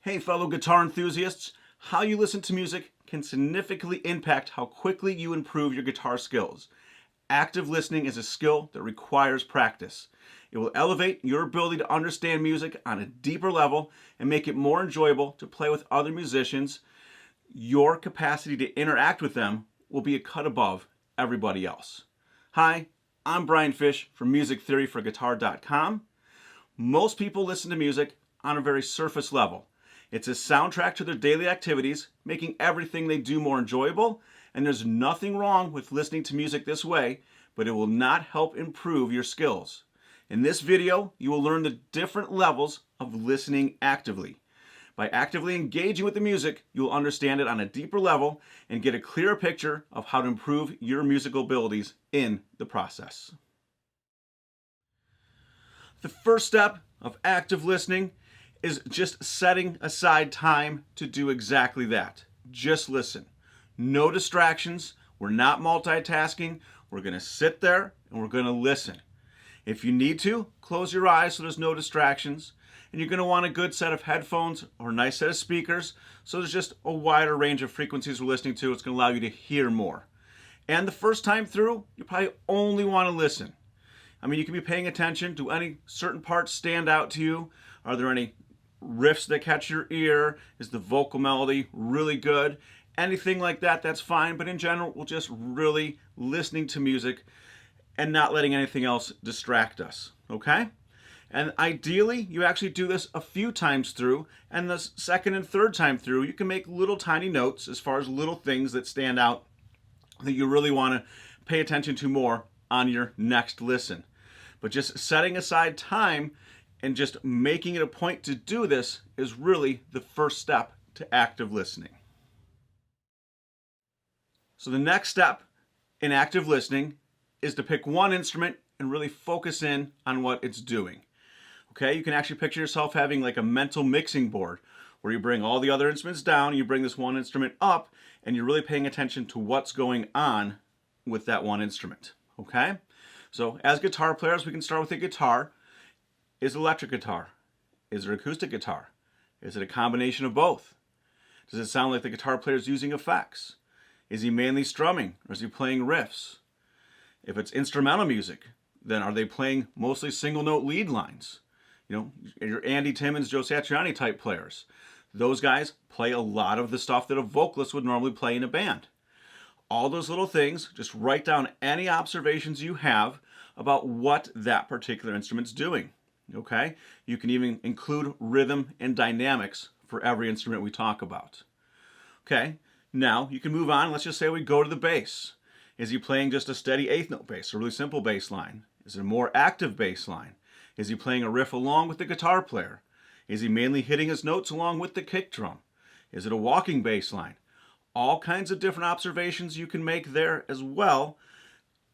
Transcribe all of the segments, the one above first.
Hey fellow guitar enthusiasts, how you listen to music can significantly impact how quickly you improve your guitar skills. Active listening is a skill that requires practice. It will elevate your ability to understand music on a deeper level and make it more enjoyable to play with other musicians. Your capacity to interact with them will be a cut above everybody else. Hi, I'm Brian Fish from musictheoryforguitar.com. Most people listen to music on a very surface level. It's a soundtrack to their daily activities, making everything they do more enjoyable, and there's nothing wrong with listening to music this way, but it will not help improve your skills. In this video, you will learn the different levels of listening actively. By actively engaging with the music, you will understand it on a deeper level and get a clearer picture of how to improve your musical abilities in the process. The first step of active listening is just setting aside time to do exactly that. Just listen. No distractions. We're not multitasking. We're going to sit there and we're going to listen. If you need to, close your eyes so there's no distractions. And you're going to want a good set of headphones or a nice set of speakers so there's just a wider range of frequencies we're listening to. It's going to allow you to hear more. And the first time through, you probably only want to listen. I mean, you can be paying attention. Do any certain parts stand out to you? Are there any riffs that catch your ear? Is the vocal melody really good? Anything like that, that's fine. But in general, we're just really listening to music and not letting anything else distract us, okay? And ideally, you actually do this a few times through, and the second and third time through, you can make little tiny notes as far as little things that stand out that you really want to pay attention to more on your next listen. But just setting aside time and just making it a point to do this is really the first step to active listening. So the next step in active listening is to pick one instrument and really focus in on what it's doing. Okay, you can actually picture yourself having like a mental mixing board where you bring all the other instruments down, you bring this one instrument up, and you're really paying attention to what's going on with that one instrument. Okay, so as guitar players, we can start with a guitar. Is it electric guitar? Is it acoustic guitar? Is it a combination of both? Does it sound like the guitar player is using effects? Is he mainly strumming or is he playing riffs? If it's instrumental music, then are they playing mostly single note lead lines? You know, your Andy Timmons, Joe Satriani type players. Those guys play a lot of the stuff that a vocalist would normally play in a band. All those little things, just write down any observations you have about what that particular instrument's doing. Okay? You can even include rhythm and dynamics for every instrument we talk about. Okay? Now, you can move on. Let's just say we go to the bass. Is he playing just a steady eighth note bass, a really simple bass line? Is it a more active bass line? Is he playing a riff along with the guitar player? Is he mainly hitting his notes along with the kick drum? Is it a walking bass line? All kinds of different observations you can make there as well.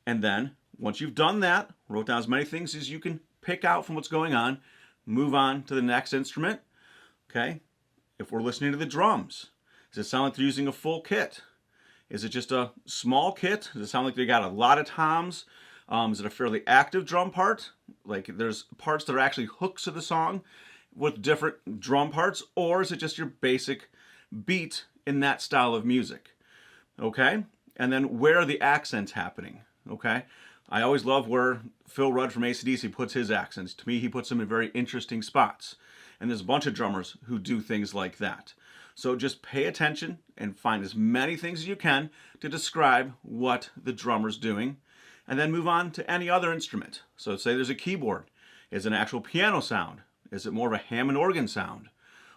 And then, once you've done that, wrote down as many things as you can pick out from what's going on, move on to the next instrument. Okay? If we're listening to the drums, does it sound like they're using a full kit? Is it just a small kit? Does it sound like they got a lot of toms? Is it a fairly active drum part? Like there's parts that are actually hooks of the song with different drum parts, or is it just your basic beat in that style of music? Okay? And then where are the accents happening? Okay? I always love where Phil Rudd from AC/DC puts his accents. To me, he puts them in very interesting spots. And there's a bunch of drummers who do things like that. So just pay attention and find as many things as you can to describe what the drummer's doing. And then move on to any other instrument. So say there's a keyboard. Is it an actual piano sound? Is it more of a Hammond organ sound?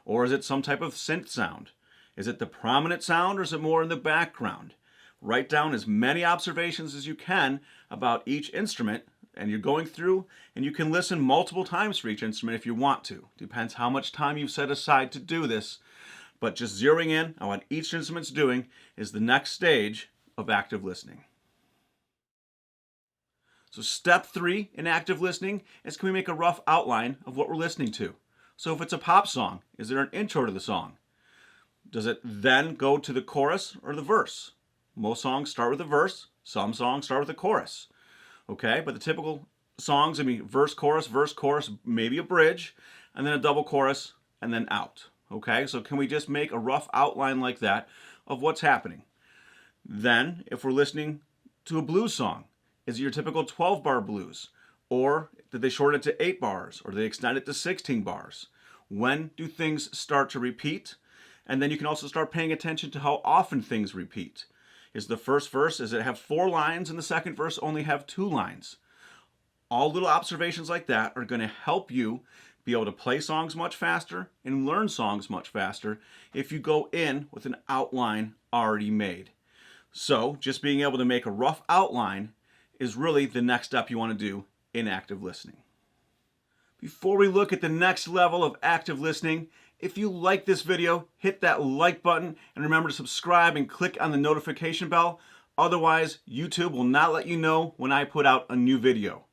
Or is it some type of synth sound? Is it the prominent sound or is it more in the background? Write down as many observations as you can about each instrument, and you're going through, and you can listen multiple times for each instrument if you want to. Depends how much time you've set aside to do this, but just zeroing in on what each instrument's doing is the next stage of active listening. So step 3 in active listening is, can we make a rough outline of what we're listening to? So if it's a pop song, is there an intro to the song? Does it then go to the chorus or the verse? Most songs start with a verse. Some songs start with a chorus. Okay, but the typical songs, verse, chorus, maybe a bridge, and then a double chorus, and then out. Okay, so can we just make a rough outline like that of what's happening? Then, if we're listening to a blues song, is it your typical 12-bar blues? Or did they shorten it to 8 bars? Or did they extend it to 16 bars? When do things start to repeat? And then you can also start paying attention to how often things repeat. Is the first verse, does it have 4 lines, and the second verse only have 2 lines? All little observations like that are going to help you be able to play songs much faster and learn songs much faster if you go in with an outline already made. So just being able to make a rough outline is really the next step you want to do in active listening. Before we look at the next level of active listening, if you like this video, hit that like button and remember to subscribe and click on the notification bell. Otherwise, YouTube will not let you know when I put out a new video.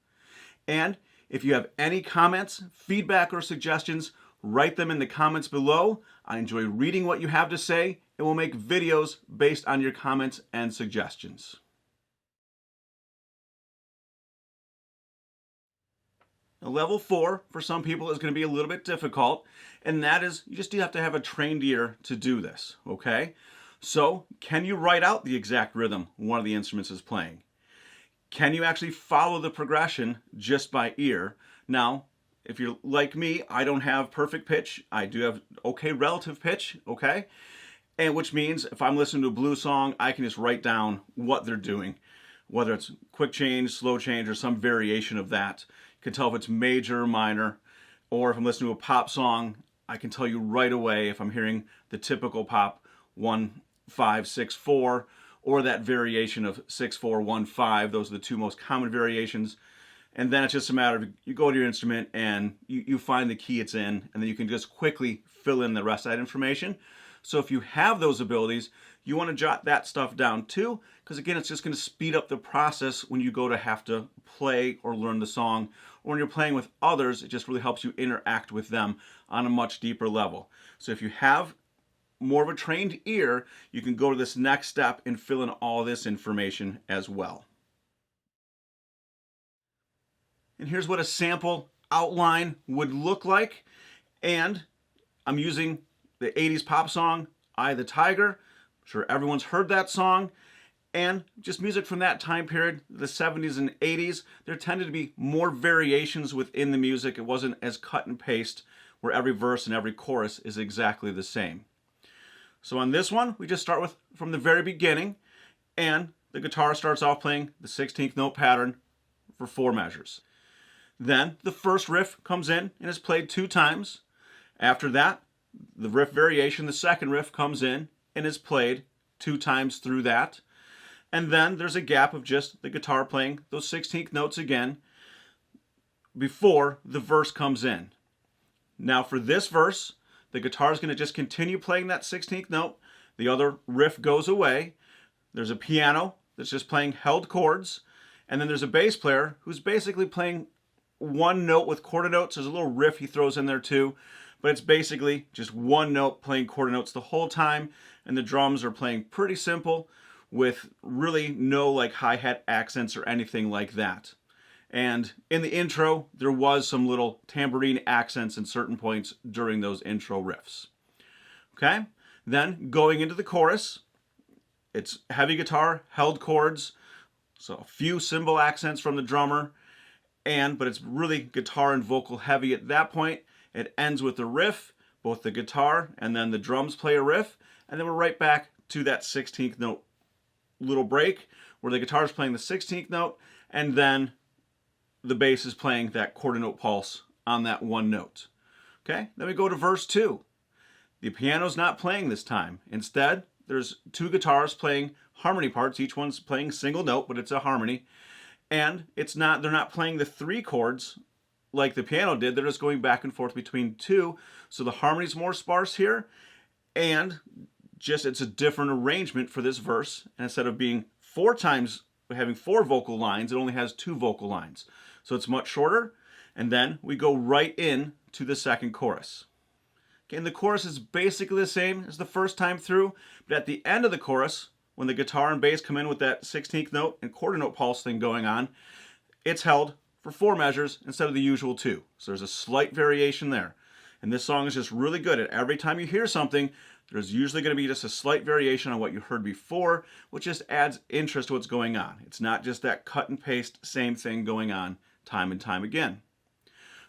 And if you have any comments, feedback, or suggestions, write them in the comments below. I enjoy reading what you have to say and will make videos based on your comments and suggestions. Now, level 4 for some people is going to be a little bit difficult, and that is you just have to have a trained ear to do this, okay? So, can you write out the exact rhythm one of the instruments is playing? Can you actually follow the progression just by ear? Now, if you're like me, I don't have perfect pitch. I do have okay relative pitch, okay? And which means if I'm listening to a blues song, I can just write down what they're doing, whether it's quick change, slow change, or some variation of that. You can tell if it's major or minor, or if I'm listening to a pop song, I can tell you right away if I'm hearing the typical pop 1-5-6-4, or that variation of 6-4-1-5. Those are the 2 most common variations. And then it's just a matter of you go to your instrument and you find the key it's in, and then you can just quickly fill in the rest of that information. So if you have those abilities, you want to jot that stuff down too, because again, it's just going to speed up the process when you go to have to play or learn the song. Or when you're playing with others, it just really helps you interact with them on a much deeper level. So if you have more of a trained ear, you can go to this next step and fill in all this information as well. And here's what a sample outline would look like. And I'm using the 80s pop song, Eye of the Tiger. I'm sure everyone's heard that song. And just music from that time period, the 70s and 80s, there tended to be more variations within the music. It wasn't as cut and paste where every verse and every chorus is exactly the same. So on this one, we just start with from the very beginning, and the guitar starts off playing the 16th note pattern for 4 measures. Then the first riff comes in and is played 2 times. After that, the riff variation, the second riff, comes in and is played 2 times through that. And then there's a gap of just the guitar playing those 16th notes again before the verse comes in. Now for this verse, the guitar is going to just continue playing that 16th note. The other riff goes away. There's a piano that's just playing held chords. And then there's a bass player who's basically playing 1 note with quarter notes. There's a little riff he throws in there too. But it's basically just 1 note playing quarter notes the whole time. And the drums are playing pretty simple with really no like hi-hat accents or anything like that. And in the intro, there was some little tambourine accents in certain points during those intro riffs. Okay? Then going into the chorus, it's heavy guitar, held chords, so a few cymbal accents from the drummer, but it's really guitar and vocal heavy at that point. It ends with the riff, both the guitar and then the drums play a riff, and then we're right back to that 16th note little break where the guitar is playing the 16th note, and then the bass is playing that quarter note pulse on that 1 note. Okay, then we go to verse 2. The piano's not playing this time. Instead, there's 2 guitars playing harmony parts. Each one's playing a single note, but it's a harmony. And they're not playing the 3 chords like the piano did. They're just going back and forth between 2. So the harmony's more sparse here. And just it's a different arrangement for this verse. And instead of being 4 times having 4 vocal lines, it only has 2 vocal lines. So it's much shorter. And then we go right in to the second chorus. Okay, and the chorus is basically the same as the first time through, but at the end of the chorus, when the guitar and bass come in with that 16th note and quarter note pulse thing going on, it's held for 4 measures instead of the usual 2. So there's a slight variation there. And this song is just really good at every time you hear something, there's usually going to be just a slight variation on what you heard before, which just adds interest to what's going on. It's not just that cut and paste, same thing going on time and time again.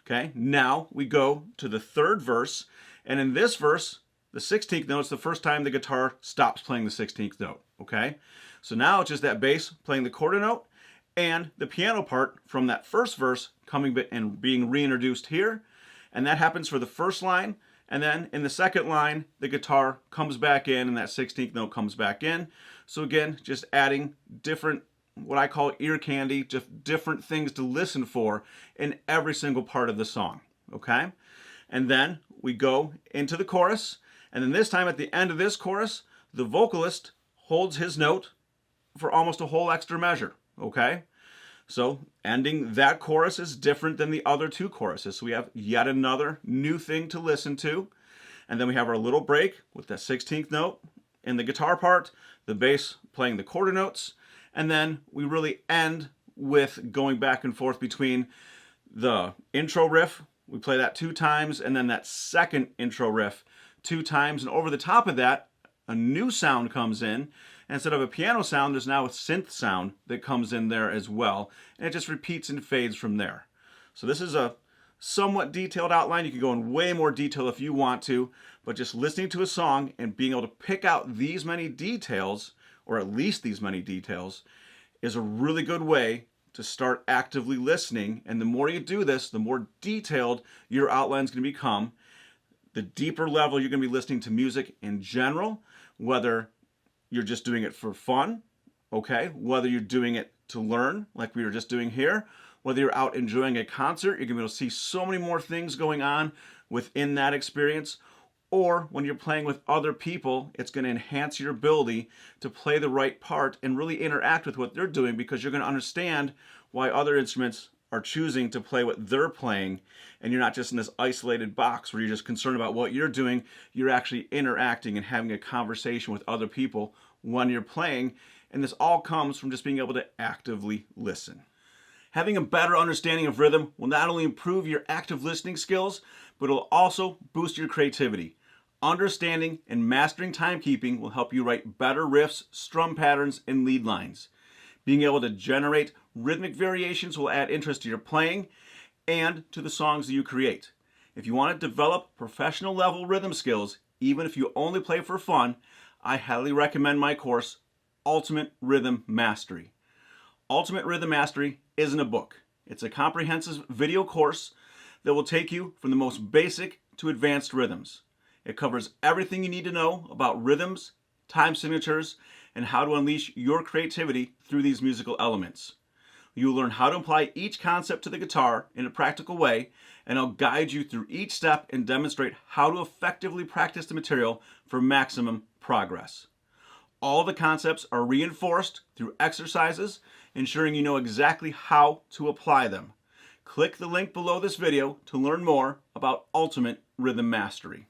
Okay, now we go to the third verse, and in this verse, the 16th note is the first time the guitar stops playing the 16th note. Okay, so now it's just that bass playing the quarter note, and the piano part from that first verse coming and being reintroduced here, and that happens for the first line. And then in the second line, the guitar comes back in and that 16th note comes back in. So again, just adding different, what I call ear candy, just different things to listen for in every single part of the song, okay? And then we go into the chorus, and then this time at the end of this chorus, the vocalist holds his note for almost a whole extra measure, okay? So ending that chorus is different than the other two choruses. So we have yet another new thing to listen to. And then we have our little break with the 16th note in the guitar part, the bass playing the quarter notes. And then we really end with going back and forth between the intro riff. We play that 2 times, and then that second intro riff 2 times. And over the top of that, a new sound comes in. And instead of a piano sound, there's now a synth sound that comes in there as well. And it just repeats and fades from there. So this is a somewhat detailed outline. You can go in way more detail if you want to, but just listening to a song and being able to pick out these many details, or at least these many details, is a really good way to start actively listening. And the more you do this, the more detailed your outline is going to become. The deeper level you're going to be listening to music in general, whether you're just doing it for fun, okay? Whether you're doing it to learn, like we were just doing here, whether you're out enjoying a concert, you're going to be able to see so many more things going on within that experience. Or when you're playing with other people, it's going to enhance your ability to play the right part and really interact with what they're doing, because you're going to understand why other instruments are choosing to play what they're playing, and you're not just in this isolated box where you're just concerned about what you're doing. You're actually interacting and having a conversation with other people when you're playing, and this all comes from just being able to actively listen. Having a better understanding of rhythm will not only improve your active listening skills, but it will also boost your creativity. Understanding and mastering timekeeping will help you write better riffs, strum patterns, and lead lines. Being able to generate rhythmic variations will add interest to your playing and to the songs that you create. If you want to develop professional level rhythm skills, even if you only play for fun, I highly recommend my course, Ultimate Rhythm Mastery. Ultimate Rhythm Mastery isn't a book. It's a comprehensive video course that will take you from the most basic to advanced rhythms. It covers everything you need to know about rhythms, time signatures, and how to unleash your creativity through these musical elements. You'll learn how to apply each concept to the guitar in a practical way, and I'll guide you through each step and demonstrate how to effectively practice the material for maximum progress. All the concepts are reinforced through exercises, ensuring you know exactly how to apply them. Click the link below this video to learn more about Ultimate Rhythm Mastery.